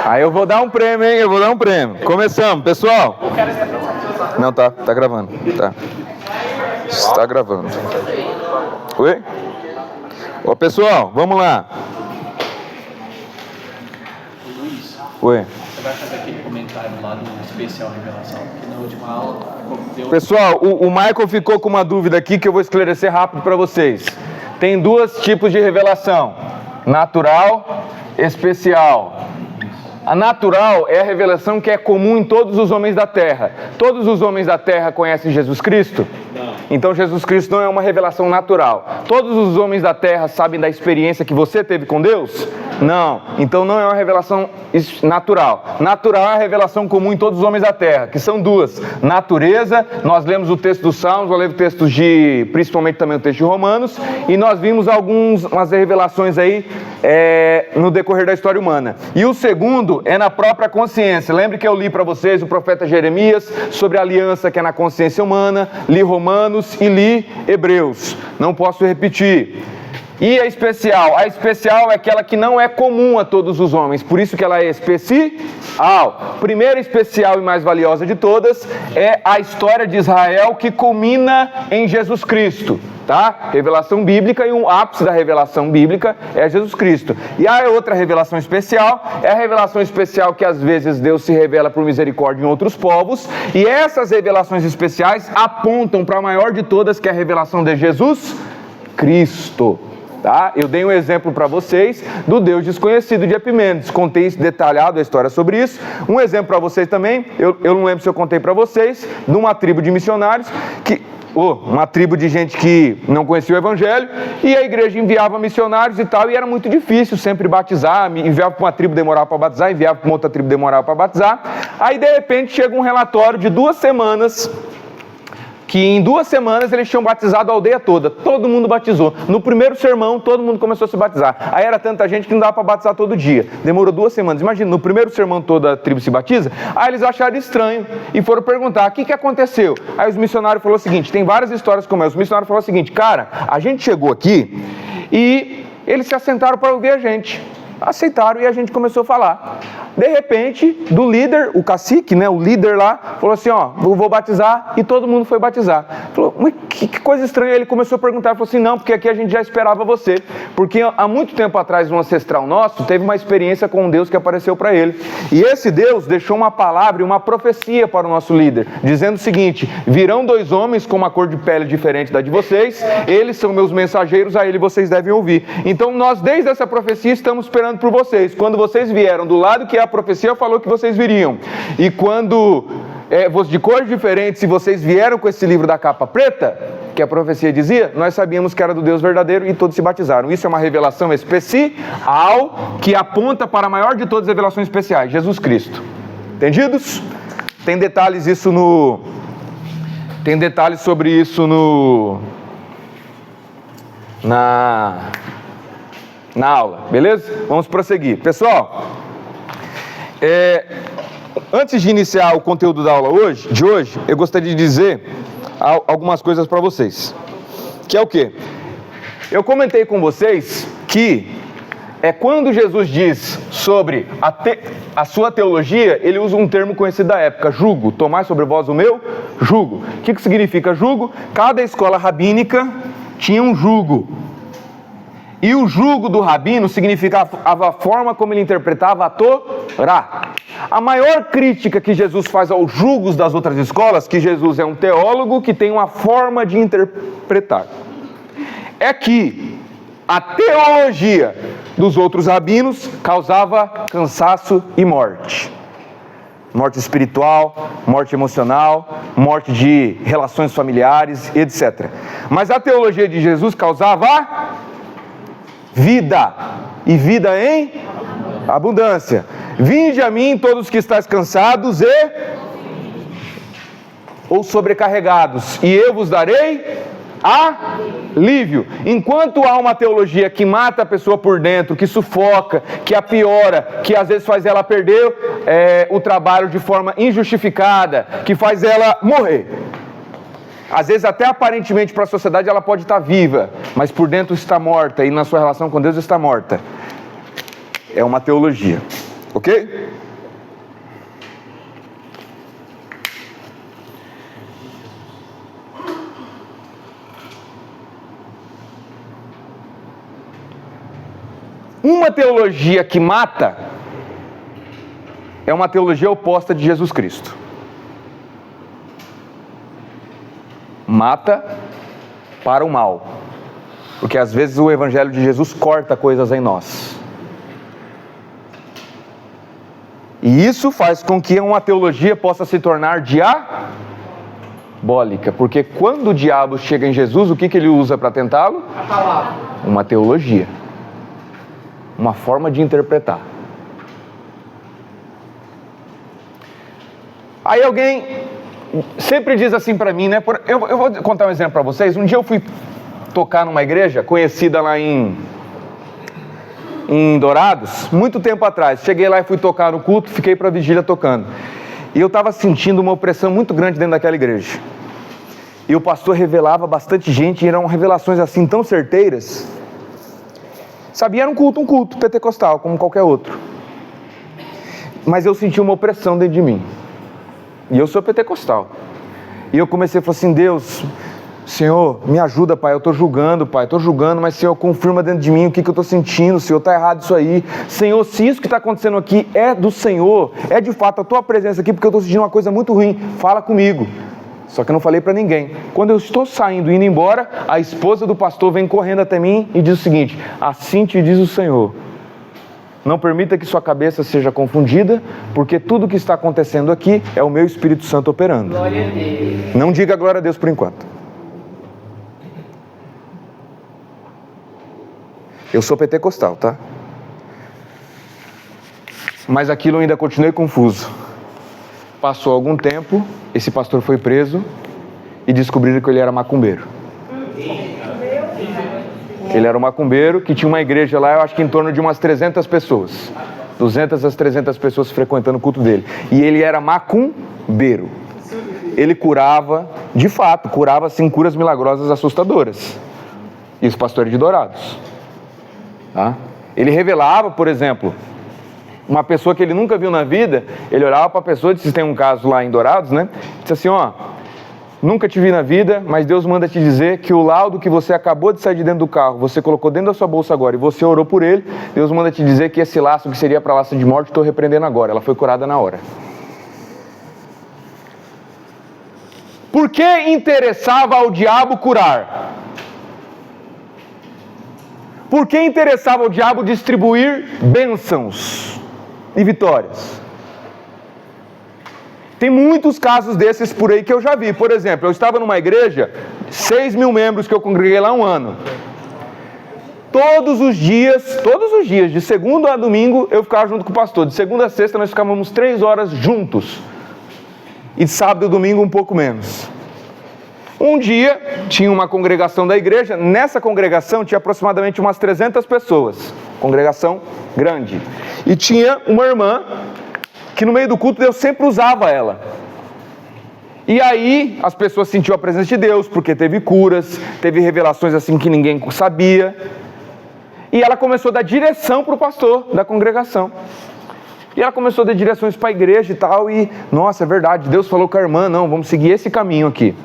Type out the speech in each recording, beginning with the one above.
Aí eu vou dar um prêmio, hein? Eu vou dar um prêmio. Começamos, pessoal. Não, tá gravando. Tá. Está gravando. Oi? Ô, pessoal, vamos lá. Luiz, Oi. você vai fazer aquele comentário lá no especial revelação, porque na última aula deu... Pessoal, o Michael ficou com uma dúvida aqui que eu vou esclarecer rápido para vocês. Tem dois tipos de revelação: natural, especial. A natural é a revelação que é comum em todos os homens da terra. Todos os homens da terra conhecem Jesus Cristo? Não. Então Jesus Cristo não é uma revelação natural. Todos os homens da terra sabem da experiência que você teve com Deus? Não. Então não é uma revelação natural. Natural é a revelação comum em todos os homens da terra, que são duas. Natureza, nós lemos o texto dos Salmos, nós lemos textos de, principalmente também o texto de Romanos, e nós vimos umas revelações aí no decorrer da história humana. E o segundo é na própria consciência. Lembre que eu li para vocês o profeta Jeremias sobre a aliança que é na consciência humana, li Romanos e li Hebreus. Não posso repetir. E a especial? A especial é aquela que não é comum a todos os homens, por isso que ela é especial. Primeira especial e mais valiosa de todas é a história de Israel, que culmina em Jesus Cristo. Tá? Revelação bíblica, e um ápice da revelação bíblica é Jesus Cristo. E a outra revelação especial é a revelação especial que às vezes Deus se revela por misericórdia em outros povos, e essas revelações especiais apontam para a maior de todas, que é a revelação de Jesus Cristo. Tá? Eu dei um exemplo para vocês do Deus desconhecido de Epimênides, contei detalhado a história sobre isso. Um exemplo para vocês também, eu não lembro se eu contei para vocês, de uma tribo de missionários uma tribo de gente que não conhecia o evangelho, e a igreja enviava missionários e tal, e era muito difícil sempre batizar, enviava para uma tribo, demorava para batizar, enviava para uma outra tribo, demorava para batizar. Aí de repente chega um relatório de 2 semanas, que em 2 semanas eles tinham batizado a aldeia toda, todo mundo batizou. No primeiro sermão, todo mundo começou a se batizar. Aí era tanta gente que não dava para batizar todo dia, demorou 2 semanas. Imagina, no primeiro sermão toda a tribo se batiza. Aí eles acharam estranho e foram perguntar: o que aconteceu? Aí os missionários falaram o seguinte, tem várias histórias como essa. Os missionários falaram o seguinte: cara, a gente chegou aqui e eles se assentaram para ouvir a gente. Aceitaram e a gente começou a falar. De repente, do líder, o cacique, né, o líder lá, falou assim: ó, eu vou batizar, e todo mundo foi batizar. Falou: mas que coisa estranha. Ele começou a perguntar, falou assim: não, porque aqui a gente já esperava você, porque há muito tempo atrás um ancestral nosso teve uma experiência com um Deus que apareceu para ele, e esse Deus deixou uma palavra e uma profecia para o nosso líder, dizendo o seguinte: virão 2 homens com uma cor de pele diferente da de vocês, eles são meus mensageiros, a ele vocês devem ouvir. Então nós desde essa profecia estamos esperando por vocês. Quando vocês vieram do lado que a profecia falou que vocês viriam, e quando de cores diferentes, se vocês vieram com esse livro da capa preta, que a profecia dizia, nós sabíamos que era do Deus verdadeiro, e todos se batizaram. Isso é uma revelação especial que aponta para a maior de todas as revelações especiais, Jesus Cristo. Entendidos? Tem detalhes sobre isso na aula, beleza? Vamos prosseguir. Pessoal, antes de iniciar o conteúdo da aula de hoje, eu gostaria de dizer algumas coisas para vocês. Que é o quê? Eu comentei com vocês que quando Jesus diz sobre a sua teologia, ele usa um termo conhecido da época: jugo. Tomai sobre vós o meu jugo. O que significa jugo? Cada escola rabínica tinha um jugo. E o jugo do rabino significava a forma como ele interpretava a Torá. A maior crítica que Jesus faz aos jugos das outras escolas, que Jesus é um teólogo que tem uma forma de interpretar, é que a teologia dos outros rabinos causava cansaço e morte. Morte espiritual, morte emocional, morte de relações familiares, etc. Mas a teologia de Jesus causava vida, e vida em abundância. Vinde a mim todos que estáis cansados ou sobrecarregados, e eu vos darei alívio. Enquanto há uma teologia que mata a pessoa por dentro, que sufoca, que a piora, que às vezes faz ela perder o trabalho de forma injustificada, que faz ela morrer. Às vezes até aparentemente para a sociedade ela pode estar viva, mas por dentro está morta, e na sua relação com Deus está morta. É uma teologia. Ok? Uma teologia que mata é uma teologia oposta de Jesus Cristo. Mata para o mal. Porque às vezes o Evangelho de Jesus corta coisas em nós. E isso faz com que uma teologia possa se tornar diabólica. Porque quando o diabo chega em Jesus, o que ele usa para tentá-lo? A palavra. Uma teologia. Uma forma de interpretar. Aí alguém sempre diz assim para mim, né? Eu vou contar um exemplo para vocês. Um dia eu fui tocar numa igreja conhecida lá em Dourados, muito tempo atrás. Cheguei lá e fui tocar no culto, fiquei para a vigília tocando. E eu estava sentindo uma opressão muito grande dentro daquela igreja. E o pastor revelava bastante gente, e eram revelações assim tão certeiras. Sabia, era um culto pentecostal, como qualquer outro. Mas eu senti uma opressão dentro de mim. E eu sou pentecostal. E eu comecei a falar assim, Deus, Senhor, me ajuda, Pai, eu estou julgando, Pai, mas Senhor, confirma dentro de mim o que eu estou sentindo, Senhor, está errado isso aí. Senhor, se isso que está acontecendo aqui é do Senhor, é de fato a Tua presença aqui, porque eu estou sentindo uma coisa muito ruim, fala comigo. Só que eu não falei para ninguém. Quando eu estou saindo, indo embora, a esposa do pastor vem correndo até mim e diz o seguinte, assim te diz o Senhor, não permita que sua cabeça seja confundida, porque tudo que está acontecendo aqui é o meu Espírito Santo operando. Glória a Deus. Não diga glória a Deus por enquanto. Eu sou pentecostal, tá? Mas aquilo eu ainda continuei confuso. Passou algum tempo, esse pastor foi preso e descobriram que ele era macumbeiro. Ele era um macumbeiro que tinha uma igreja lá, eu acho que em torno de umas 300 pessoas. 200 às 300 pessoas frequentando o culto dele. E ele era macumbeiro. Ele curava, de fato, curava assim curas milagrosas assustadoras. E os pastores de Dourados. Tá? Ele revelava, por exemplo, uma pessoa que ele nunca viu na vida, ele olhava para a pessoa, disse, tem um caso lá em Dourados, né? Disse assim, ó, nunca te vi na vida, mas Deus manda te dizer que o laudo que você acabou de sair de dentro do carro, você colocou dentro da sua bolsa agora e você orou por ele, Deus manda te dizer que esse laço que seria para laço de morte, estou repreendendo agora. Ela foi curada na hora. Por que interessava ao diabo curar? Por que interessava ao diabo distribuir bênçãos e vitórias? Tem muitos casos desses por aí que eu já vi. Por exemplo, eu estava numa igreja, 6.000 membros que eu congreguei lá um ano. Todos os dias, de segunda a domingo, eu ficava junto com o pastor. De segunda a sexta nós ficávamos 3 horas juntos. E de sábado e domingo um pouco menos. Um dia, tinha uma congregação da igreja, nessa congregação tinha aproximadamente umas 300 pessoas, congregação grande. E tinha uma irmã, que no meio do culto Deus sempre usava ela. E aí, as pessoas sentiam a presença de Deus, porque teve curas, teve revelações assim que ninguém sabia. E ela começou a dar direção para o pastor da congregação. E ela começou a dar direções para a igreja e tal, e, nossa, é verdade, Deus falou com a irmã, não, vamos seguir esse caminho aqui.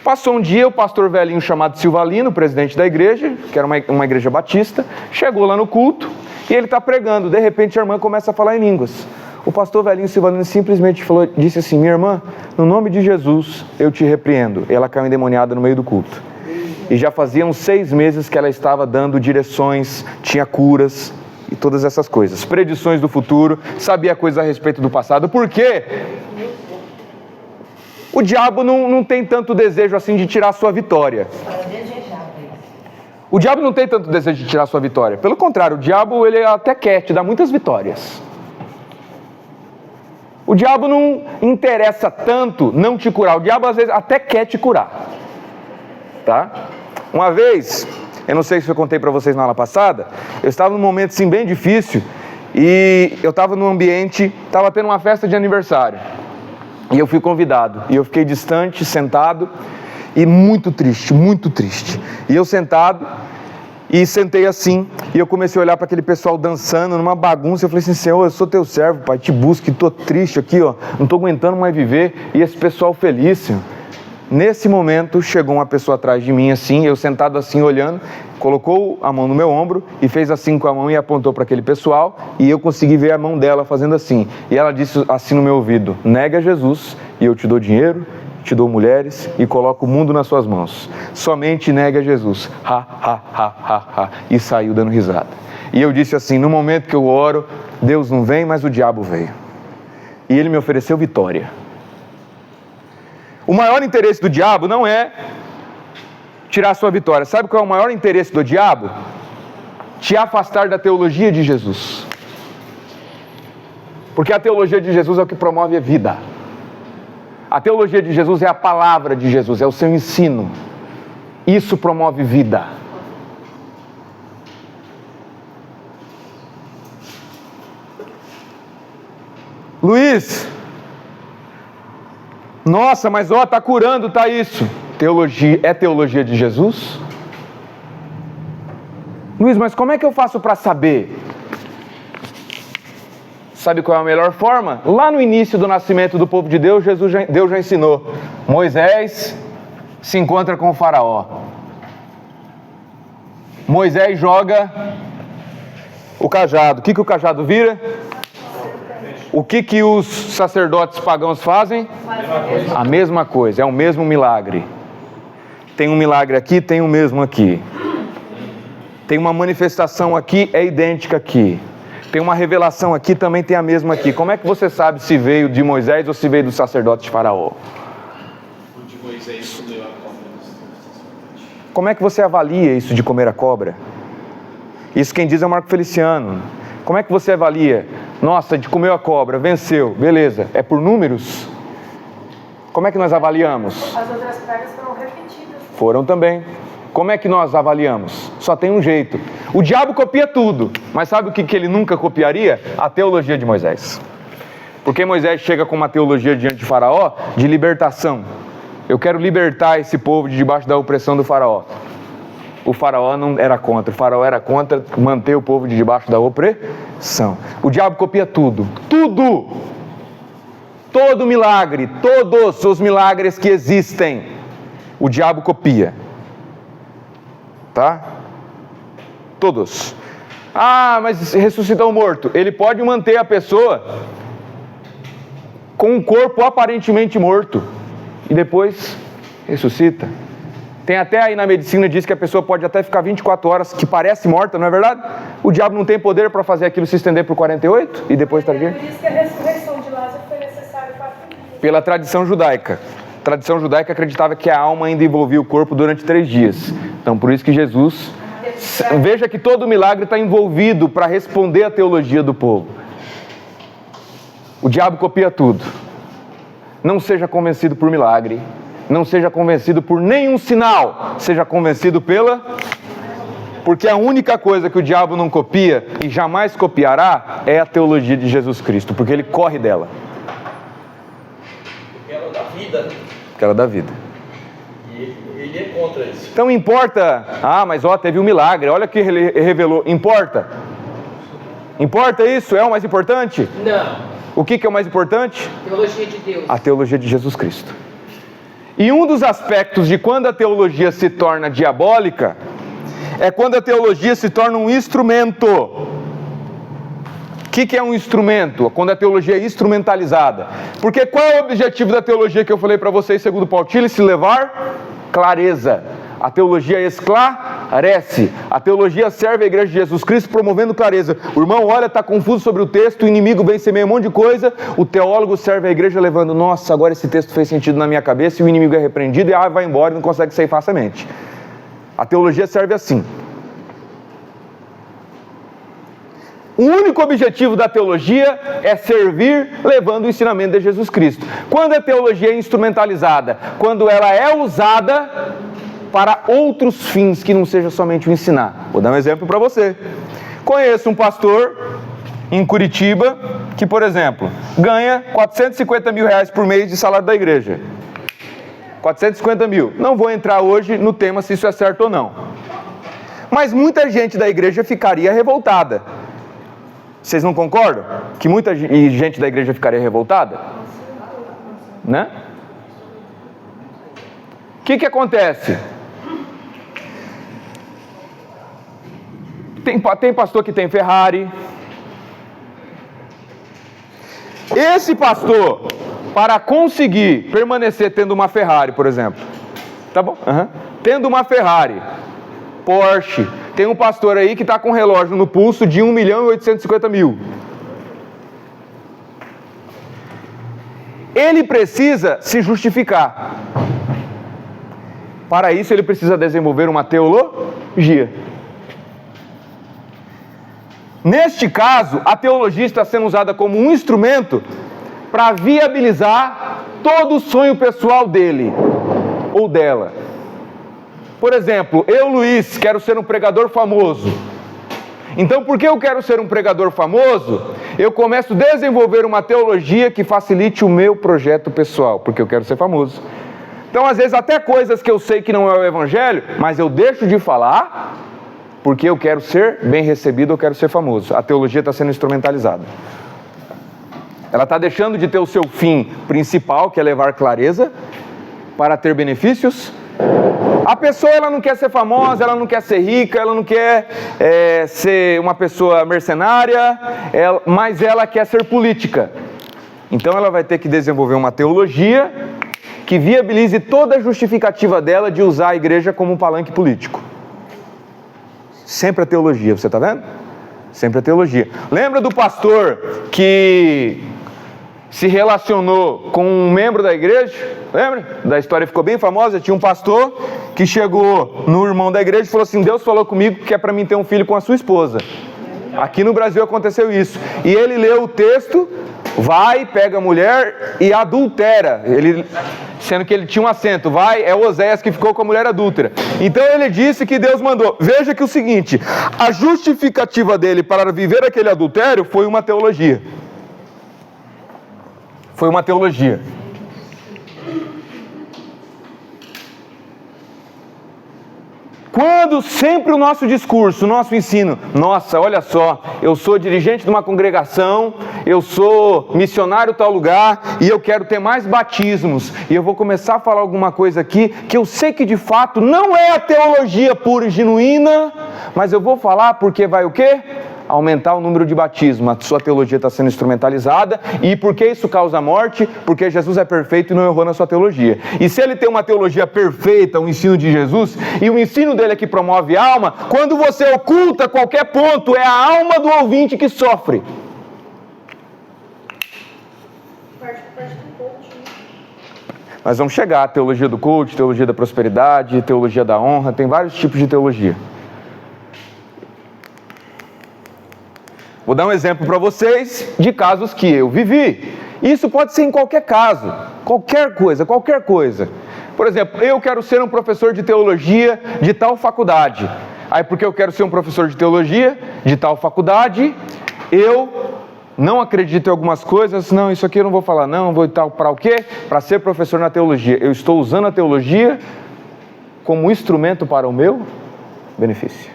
Passou um dia, o pastor velhinho chamado Silvalino, presidente da igreja, que era uma igreja batista, chegou lá no culto e ele está pregando. De repente a irmã começa a falar em línguas. O pastor velhinho Silvalino simplesmente disse assim, minha irmã, no nome de Jesus eu te repreendo. E ela caiu endemoniada no meio do culto. E já faziam 6 meses que ela estava dando direções, tinha curas e todas essas coisas. Predições do futuro, sabia coisas a respeito do passado. Por quê? O diabo não tem tanto desejo assim de tirar a sua vitória. O diabo não tem tanto desejo de tirar a sua vitória. Pelo contrário, o diabo ele até quer te dar muitas vitórias. O diabo não interessa tanto não te curar. O diabo às vezes até quer te curar. Tá? Uma vez, eu não sei se eu contei para vocês na aula passada, eu estava num momento assim bem difícil e eu estava num ambiente, estava tendo uma festa de aniversário. E eu fui convidado, e eu fiquei distante, sentado, e muito triste, muito triste. E eu sentado, E sentei assim, e eu comecei a olhar para aquele pessoal dançando, numa bagunça. Eu falei assim: Senhor, eu sou teu servo, Pai, te busco, e tô triste aqui, ó, não tô aguentando mais viver. E esse pessoal feliz, Senhor. Nesse momento, chegou uma pessoa atrás de mim, assim, eu sentado assim, olhando, colocou a mão no meu ombro e fez assim com a mão e apontou para aquele pessoal, e eu consegui ver a mão dela fazendo assim. E ela disse assim no meu ouvido: nega Jesus e eu te dou dinheiro, te dou mulheres e coloco o mundo nas suas mãos. Somente nega Jesus. Ha, ha, ha, ha, ha. E saiu dando risada. E eu disse assim: no momento que eu oro, Deus não vem, mas o diabo veio. E ele me ofereceu vitória. O maior interesse do diabo não é tirar sua vitória. Sabe qual é o maior interesse do diabo? Te afastar da teologia de Jesus. Porque a teologia de Jesus é o que promove a vida. A teologia de Jesus é a palavra de Jesus, é o seu ensino. Isso promove vida. Luiz, nossa, mas ó, tá curando, tá isso. Teologia, é teologia de Jesus? Luiz, mas como é que eu faço para saber? Sabe qual é a melhor forma? Lá no início do nascimento do povo de Deus, Deus já ensinou. Moisés se encontra com o faraó. Moisés joga o cajado. O que o cajado vira? O que os sacerdotes pagãos fazem? A mesma coisa, é o mesmo milagre. Tem um milagre aqui, tem o mesmo aqui. Tem uma manifestação aqui, é idêntica aqui. Tem uma revelação aqui, também tem a mesma aqui. Como é que você sabe se veio de Moisés ou se veio do sacerdote de Faraó? O de Moisés comeu a cobra. Como é que você avalia isso de comer a cobra? Isso quem diz é o Marco Feliciano. Como é que você avalia? Nossa, de comer a cobra, venceu, beleza. É por números? Como é que nós avaliamos? As outras pragas foram repetidas. Foram também. Como é que nós avaliamos? Só tem um jeito. O diabo copia tudo, mas sabe o que ele nunca copiaria? A teologia de Moisés. Porque Moisés chega com uma teologia diante de Faraó de libertação. Eu quero libertar esse povo de debaixo da opressão do Faraó. O Faraó não era contra, o Faraó era contra manter o povo de debaixo da opressão. O diabo copia tudo, tudo! Todo milagre, todos os milagres que existem, o diabo copia. Tá? Todos. Ah, mas ressuscitou o morto. Ele pode manter a pessoa com um corpo aparentemente morto e depois ressuscita. Tem até aí na medicina, diz que a pessoa pode até ficar 24 horas que parece morta, não é verdade? O diabo não tem poder para fazer aquilo se estender por 48 e depois estar vivo? Por isso que a ressurreição de Lázaro foi necessária 4 dias. Pela tradição judaica. A tradição judaica acreditava que a alma ainda envolvia o corpo durante 3 dias. Então, por isso que Jesus... Veja que todo milagre está envolvido para responder à teologia do povo. O diabo copia tudo. Não seja convencido por milagre. Não seja convencido por nenhum sinal. Seja convencido pela... Porque a única coisa que o diabo não copia e jamais copiará é a teologia de Jesus Cristo. Porque ele corre dela. Porque ela dá vida. Porque ela dá vida. E ele é contra isso. Então importa... Ah, mas ó, teve um milagre. Olha o que ele revelou. Importa? Importa isso? É o mais importante? Não. O que é o mais importante? Teologia de Deus. A teologia de Jesus Cristo. E um dos aspectos de quando a teologia se torna diabólica é quando a teologia se torna um instrumento. O que é um instrumento? Quando a teologia é instrumentalizada. Porque qual é o objetivo da teologia que eu falei para vocês, segundo Paul Tillich? Se levar clareza. A teologia esclarece. A teologia serve à igreja de Jesus Cristo promovendo clareza. O irmão olha, está confuso sobre o texto, o inimigo vem semear um monte de coisa, o teólogo serve à igreja levando, nossa, agora esse texto fez sentido na minha cabeça, e o inimigo é repreendido e vai embora e não consegue sair facilmente. A teologia serve assim. O único objetivo da teologia é servir levando o ensinamento de Jesus Cristo. Quando a teologia é instrumentalizada, quando ela é usada para outros fins que não seja somente o ensinar. Vou dar um exemplo para você. Conheço um pastor em Curitiba que, por exemplo, ganha 450 mil reais por mês de salário da igreja. 450 mil. Não vou entrar hoje no tema se isso é certo ou não. mas muita gente da igreja ficaria revoltada. Vocês não concordam? Que muita gente da igreja ficaria revoltada? Né? O que acontece? Tem pastor que tem Ferrari. Esse pastor, para conseguir permanecer tendo uma Ferrari, por exemplo, tá bom? Tendo uma Ferrari, Porsche, tem um pastor aí que está com um relógio no pulso de 1.850.000. Ele precisa se justificar. Para isso, ele precisa desenvolver uma teologia. Neste caso, a teologia está sendo usada como um instrumento para viabilizar todo o sonho pessoal dele ou dela. Por exemplo, eu, Luiz, quero ser um pregador famoso. Então, porque eu quero ser um pregador famoso, eu começo a desenvolver uma teologia que facilite o meu projeto pessoal, porque eu quero ser famoso. Então, às vezes, até coisas que eu sei que não é o evangelho, mas eu deixo de falar, porque eu quero ser bem recebido, eu quero ser famoso. A teologia está sendo instrumentalizada. Ela está deixando de ter o seu fim principal, que é levar clareza, para ter benefícios. A pessoa, ela não quer ser famosa, ela não quer ser rica, ela não quer ser uma pessoa mercenária, mas ela quer ser política. Então ela vai ter que desenvolver uma teologia que viabilize toda a justificativa dela de usar a igreja como um palanque político. Sempre a teologia, você está vendo? Sempre a teologia. Lembra do pastor que se relacionou com um membro da igreja? Lembra? Da história ficou bem famosa. Tinha um pastor que chegou no irmão da igreja e falou assim: Deus falou comigo que é para mim ter um filho com a sua esposa. Aqui no Brasil aconteceu isso. E ele leu o texto, vai, pega a mulher e adultera. Sendo que ele tinha um acento, é Oséias que ficou com a mulher adúltera. Então ele disse que Deus mandou. Veja que o seguinte, a justificativa dele para viver aquele adultério foi uma teologia. Foi uma teologia. Quando sempre o nosso discurso, o nosso ensino, nossa, olha só, eu sou dirigente de uma congregação, eu sou missionário tal lugar e eu quero ter mais batismos, e eu vou começar a falar alguma coisa aqui que eu sei que de fato não é a teologia pura e genuína, mas eu vou falar porque vai o quê? Aumentar o número de batismos. A sua teologia está sendo instrumentalizada. E por que isso causa morte? Porque Jesus é perfeito e não errou na sua teologia. E se ele tem uma teologia perfeita, o ensino de Jesus, e o ensino dele é que promove a alma, quando você oculta qualquer ponto, é a alma do ouvinte que sofre. Nós vamos chegar à teologia do coach, teologia da prosperidade, teologia da honra, tem vários tipos de teologia. Vou dar um exemplo para vocês de casos que eu vivi. Isso pode ser em qualquer caso, qualquer coisa. Por exemplo, eu quero ser um professor de teologia de tal faculdade. Aí, porque eu quero ser um professor de teologia de tal faculdade, eu não acredito em algumas coisas. Não, isso aqui eu não vou falar, não, vou tal, para o quê? Para ser professor na teologia. Eu estou usando a teologia como instrumento para o meu benefício.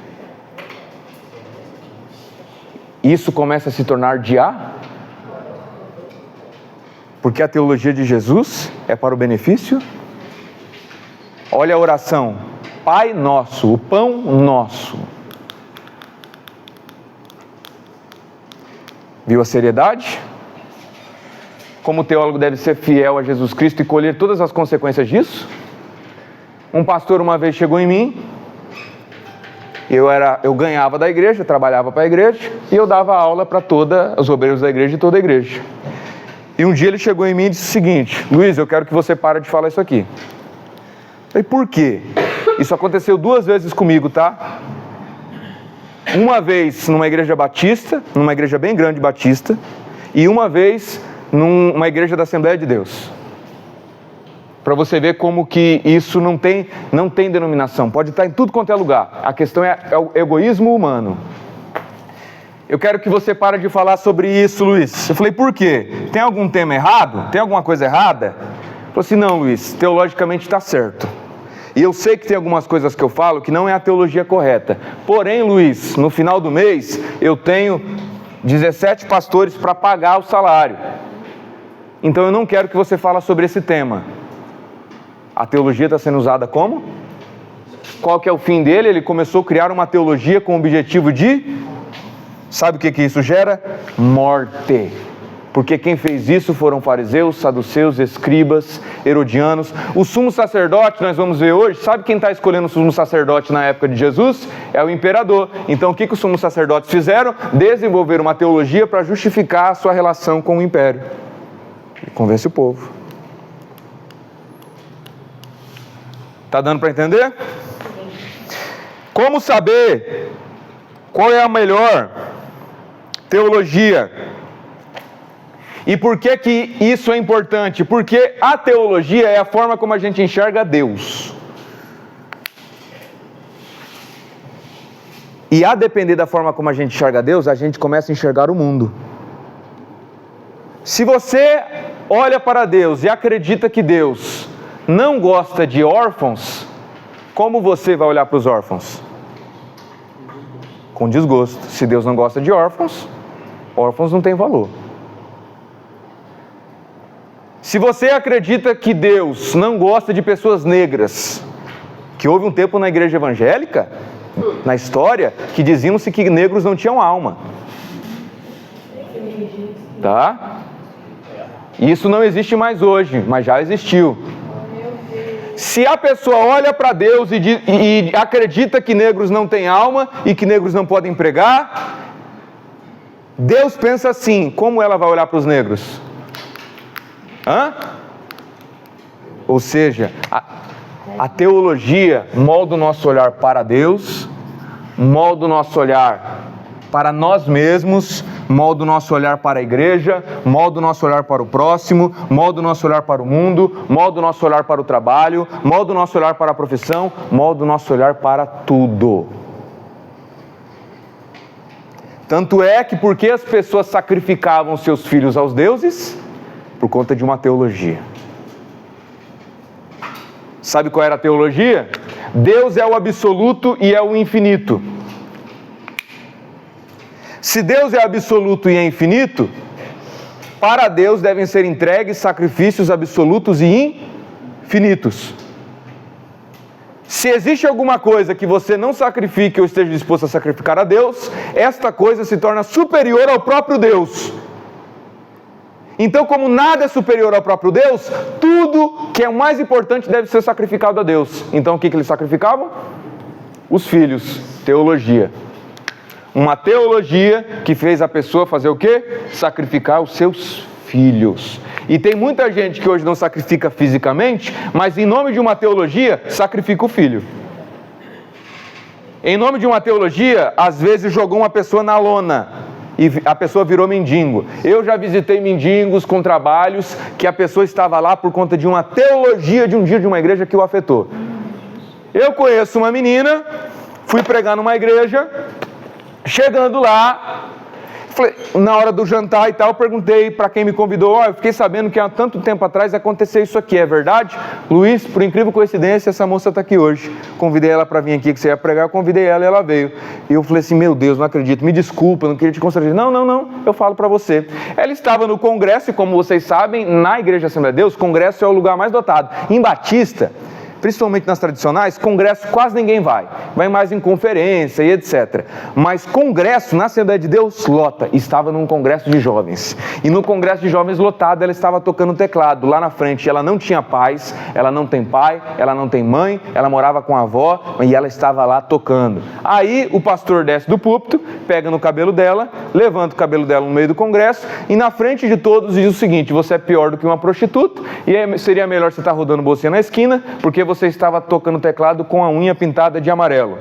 Isso começa a se tornar porque a teologia de Jesus é para o benefício. Olha a oração, Pai Nosso, o pão nosso. Viu a seriedade? Como o teólogo deve ser fiel a Jesus Cristo e colher todas as consequências disso? Um pastor uma vez chegou em mim. Eu ganhava da igreja, trabalhava para a igreja e eu dava aula para todos os obreiros da igreja e toda a igreja. E um dia ele chegou em mim e disse o seguinte: Luiz, eu quero que você pare de falar isso aqui. Eu falei, por quê? Isso aconteceu 2 vezes comigo, tá? Uma vez numa igreja batista, numa igreja bem grande batista, e uma vez numa igreja da Assembleia de Deus. Para você ver como que isso não tem denominação, pode estar em tudo quanto é lugar. A questão é o egoísmo humano. Eu quero que você pare de falar sobre isso, Luiz. Eu falei, por quê? Tem algum tema errado? Tem alguma coisa errada? Ele falou assim, não, Luiz, teologicamente está certo. E eu sei que tem algumas coisas que eu falo que não é a teologia correta. Porém, Luiz, no final do mês, eu tenho 17 pastores para pagar o salário. Então eu não quero que você fale sobre esse tema. A teologia está sendo usada como? Qual que é o fim dele? Ele começou a criar uma teologia com o objetivo de... Sabe o que isso gera? Morte. Porque quem fez isso foram fariseus, saduceus, escribas, herodianos. O sumo sacerdote, nós vamos ver hoje, sabe quem está escolhendo o sumo sacerdote na época de Jesus? É o imperador. Então o que os sumos sacerdotes fizeram? Desenvolveram uma teologia para justificar a sua relação com o império. E convence o povo. Está dando para entender? Como saber qual é a melhor teologia? E por que que isso é importante? Porque a teologia é a forma como a gente enxerga Deus. E a depender da forma como a gente enxerga Deus, a gente começa a enxergar o mundo. Se você olha para Deus e acredita que Deus não gosta de órfãos, como você vai olhar para os órfãos? Com desgosto. Se Deus não gosta de órfãos, órfãos não têm valor. Se você acredita que Deus não gosta de pessoas negras, que houve um tempo na igreja evangélica, na história, que diziam-se que negros não tinham alma. Tá? Isso não existe mais hoje, mas já existiu. Se a pessoa olha para Deus e acredita que negros não têm alma e que negros não podem pregar, Deus pensa assim: como ela vai olhar para os negros? Ou seja, a teologia molda o nosso olhar para Deus, molda o nosso olhar para nós mesmos, molda o nosso olhar para a igreja, molda o nosso olhar para o próximo, molda o nosso olhar para o mundo, molda o nosso olhar para o trabalho, molda o nosso olhar para a profissão, molda o nosso olhar para tudo. Tanto é que porque as pessoas sacrificavam seus filhos aos deuses? Por conta de uma teologia. Sabe qual era a teologia? Deus é o absoluto e é o infinito. Se Deus é absoluto e é infinito, para Deus devem ser entregues sacrifícios absolutos e infinitos. Se existe alguma coisa que você não sacrifique ou esteja disposto a sacrificar a Deus, esta coisa se torna superior ao próprio Deus. Então, como nada é superior ao próprio Deus, tudo que é o mais importante deve ser sacrificado a Deus. Então, o que eles sacrificavam? Os filhos. Teologia. Uma teologia que fez a pessoa fazer o quê? Sacrificar os seus filhos. E tem muita gente que hoje não sacrifica fisicamente, mas em nome de uma teologia, sacrifica o filho. Em nome de uma teologia, às vezes jogou uma pessoa na lona e a pessoa virou mendigo. Eu já visitei mendigos com trabalhos que a pessoa estava lá por conta de uma teologia de um dia de uma igreja que o afetou. Eu conheço uma menina, fui pregar numa igreja, chegando lá, na hora do jantar e tal, eu perguntei para quem me convidou: eu fiquei sabendo que há tanto tempo atrás aconteceu isso aqui, é verdade? Luiz, por incrível coincidência, essa moça está aqui hoje. Convidei ela para vir aqui, que você ia pregar, eu convidei ela e ela veio. E eu falei assim: meu Deus, não acredito, me desculpa, não queria te constranger. Não, eu falo para você. Ela estava no congresso, e como vocês sabem, na Igreja Assembleia de Deus, congresso é o lugar mais dotado. Em Batista, principalmente nas tradicionais, congresso quase ninguém vai mais em conferência e etc. Mas congresso na Assembleia de Deus lota. Estava num congresso de jovens, e no congresso de jovens lotado, ela estava tocando teclado lá na frente. Ela não tinha pais, ela não tem pai, ela não tem mãe, ela morava com a avó, e ela estava lá tocando. Aí o pastor desce do púlpito, pega no cabelo dela, levanta o cabelo dela no meio do congresso, e na frente de todos diz o seguinte: você é pior do que uma prostituta, e seria melhor você estar rodando bolsinha na esquina, porque você estava tocando teclado com a unha pintada de amarelo.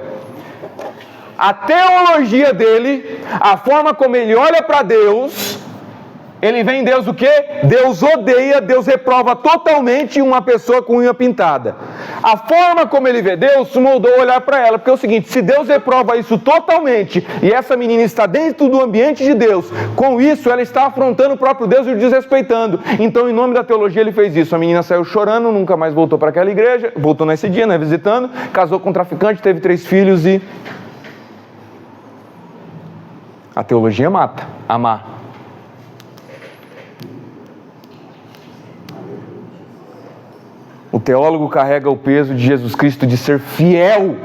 A teologia dele, a forma como ele olha para Deus, ele vê em Deus o quê? Deus odeia, Deus reprova totalmente uma pessoa com unha pintada. A forma como ele vê Deus moldou o olhar para ela, porque é o seguinte, se Deus reprova isso totalmente, e essa menina está dentro do ambiente de Deus, com isso ela está afrontando o próprio Deus e o desrespeitando. Então, em nome da teologia, ele fez isso. A menina saiu chorando, nunca mais voltou para aquela igreja, voltou nesse dia, né, visitando, casou com um traficante, teve 3 filhos e... A teologia mata, amar. O teólogo carrega o peso de Jesus Cristo de ser fiel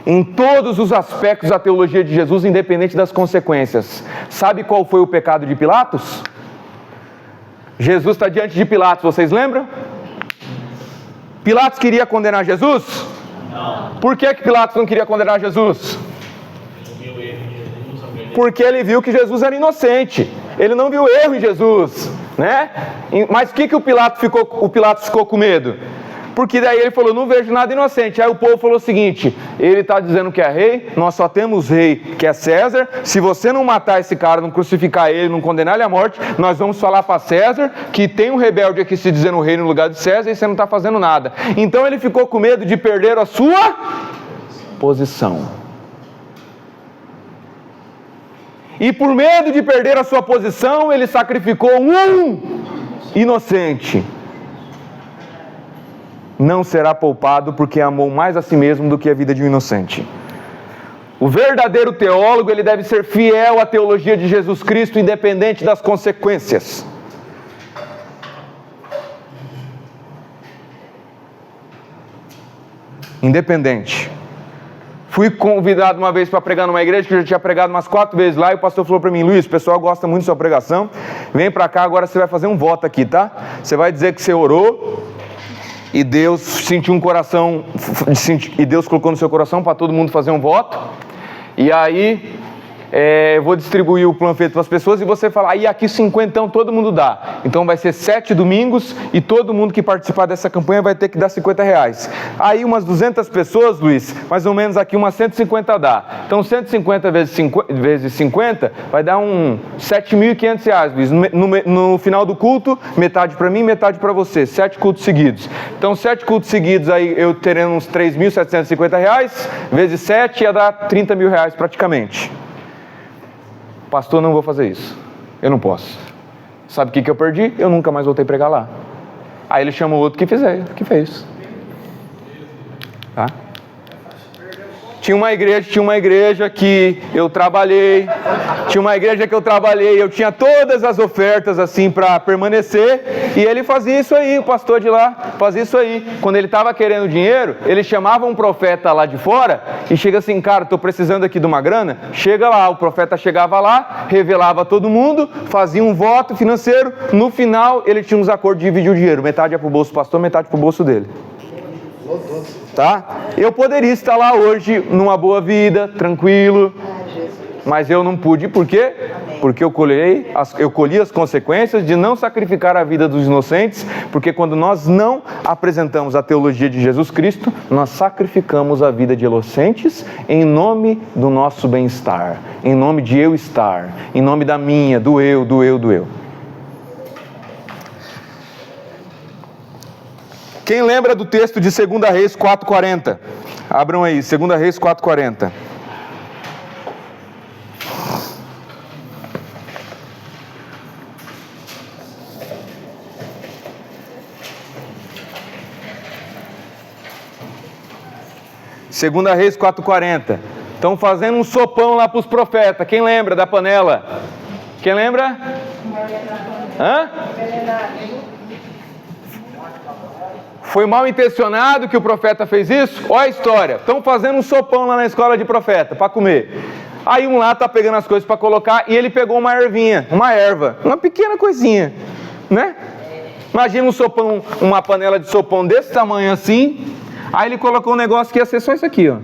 em todos os aspectos da teologia de Jesus, independente das consequências. Sabe qual foi o pecado de Pilatos? Jesus está diante de Pilatos, vocês lembram? Pilatos queria condenar Jesus? Não. Por que Pilatos não queria condenar Jesus? Porque ele viu que Jesus era inocente. Ele não viu erro em Jesus, né? Mas o que o Pilatos ficou com medo? Porque daí ele falou, não vejo nada inocente. Aí o povo falou o seguinte, ele está dizendo que é rei, nós só temos rei que é César, se você não matar esse cara, não crucificar ele, não condenar ele à morte, nós vamos falar para César que tem um rebelde aqui se dizendo rei no lugar de César e você não está fazendo nada. Então ele ficou com medo de perder a sua posição. E por medo de perder a sua posição, ele sacrificou um inocente. Não será poupado porque amou mais a si mesmo do que a vida de um inocente. O verdadeiro teólogo, ele deve ser fiel à teologia de Jesus Cristo, independente das consequências. Independente. Fui convidado uma vez para pregar numa igreja que eu já tinha pregado umas 4 vezes lá, e o pastor falou para mim, Luiz, o pessoal gosta muito da sua pregação, vem para cá, agora você vai fazer um voto aqui, tá? Você vai dizer que você orou, e Deus sentiu um coração, e Deus colocou no seu coração para todo mundo fazer um voto, e aí eu vou distribuir o panfleto para as pessoas e você falar, e aqui 50 todo mundo dá. Então vai ser 7 domingos e todo mundo que participar dessa campanha vai ter que dar R$50. Aí umas 200 pessoas, Luiz, mais ou menos aqui umas 150 dá. Então 150 vezes 50 vai dar R$7.500, Luiz. No final do culto, metade para mim, metade para você. 7 cultos seguidos. Então 7 cultos seguidos aí eu terei uns R$3.750, vezes 7 ia dar R$30 mil praticamente. Pastor, não vou fazer isso. Eu não posso. Sabe o que eu perdi? Eu nunca mais voltei a pregar lá. Aí ele chamou outro que fez. Tá? Tinha uma igreja que eu trabalhei. Eu tinha todas as ofertas assim para permanecer. E ele fazia isso aí, o pastor de lá fazia isso aí. Quando ele estava querendo dinheiro, ele chamava um profeta lá de fora e chega assim, cara, estou precisando aqui de uma grana. Chega lá, o profeta chegava lá, revelava a todo mundo, fazia um voto financeiro. No final, ele tinha uns acordos de dividir o dinheiro. Metade é para o bolso do pastor, metade para o bolso dele. Tá? Eu poderia estar lá hoje numa boa vida, tranquilo, mas eu não pude, por quê? Porque eu colhi as consequências de não sacrificar a vida dos inocentes, porque quando nós não apresentamos a teologia de Jesus Cristo, nós sacrificamos a vida de inocentes em nome do nosso bem-estar, em nome de eu estar, em nome da minha, do eu. Quem lembra do texto de 2 Reis 4:40? Abram aí, 2 Reis 4:40. Segunda Reis 4:40. Estão fazendo um sopão lá para os profetas. Quem lembra da panela? Quem lembra? Hã? Foi mal intencionado que o profeta fez isso? Olha a história. Estão fazendo um sopão lá na escola de profeta para comer. Aí um lá está pegando as coisas para colocar e ele pegou uma ervinha, uma erva, uma pequena coisinha, né? Imagina um sopão, uma panela de sopão desse tamanho assim. Aí ele colocou um negócio que ia ser só isso aqui, ó.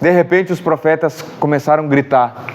De repente os profetas começaram a gritar: